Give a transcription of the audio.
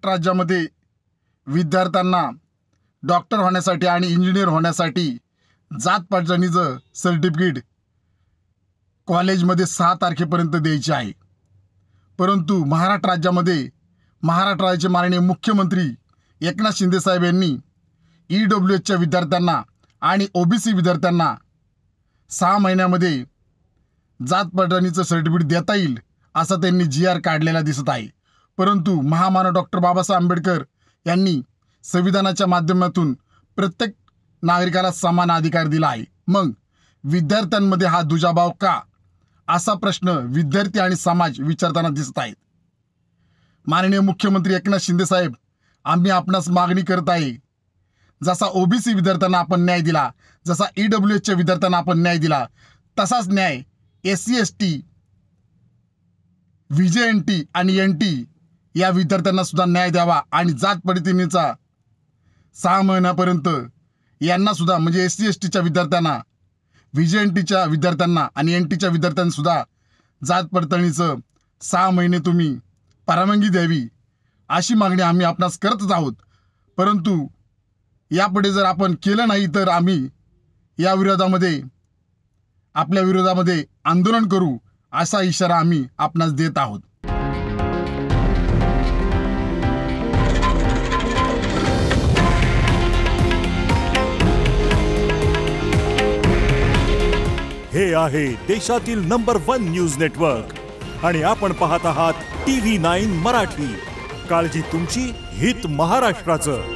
महाराष्ट्र राज्यामध्ये विद्यार्थ्यांना डॉक्टर होण्यासाठी आणि इंजिनियर होण्यासाठी जात पडताळणीचं सर्टिफिकेट कॉलेजमध्ये 6 तारखेपर्यंत द्यायचे आहे। परंतु महाराष्ट्र राज्यामध्ये महाराष्ट्र राज्याचे माननीय मुख्यमंत्री एकनाथ शिंदे साहेब यांनी EWSच्या विद्यार्थ्यांना आणि OBC विद्यार्थ्यांना 6 महिन्यामध्ये जात पडताळणीचं सर्टिफिकेट देता येईल असा त्यांनी GR काढलेला दिसत आहे। परंतु महामानव डॉक्टर बाबासाहेब आंबेडकर यांनी संविधानाच्या माध्यमातून प्रत्येक नागरिकाला समान अधिकार दिला आहे। मग विद्यार्थ्यांमध्ये हा दुजाभाव का, असा प्रश्न विद्यार्थी आणि समाज विचारताना दिसत आहेत। माननीय मुख्यमंत्री एकनाथ शिंदे साहेब, आम्ही आपणास मागणी करत आहे, जसा OBC विद्यार्थ्यांना आपण न्याय दिला, जसा EWSच्या विद्यार्थ्यांना आपण न्याय दिला, तसाच न्याय SC ST VJNT आणि NT या विद्यार्थ्यांना सुद्धा न्याय द्यावा आणि जात पडताळणीचा 6 महिन्यापर्यंत यांना सुद्धा म्हणजे SC STच्या विद्यार्थ्यांना, VJNTच्या विद्यार्थ्यांना आणि NTच्या विद्यार्थ्यांना सुद्धा जात पडताळणीचं 6 महिने तुम्ही परवानगी द्यावी अशी मागणी आम्ही आपणास करतच आहोत। परंतु यापुढे जर आपण केलं नाही तर आम्ही या विरोधामध्ये आपल्या विरोधामध्ये आंदोलन करू असा इशारा आम्ही आपणास देत आहोत। हे आहे देशातील नंबर 1 न्यूज नेटवर्क आणि आपण पाहत आहात TV9 मराठी। काळजी तुमची, हित महाराष्ट्राचं।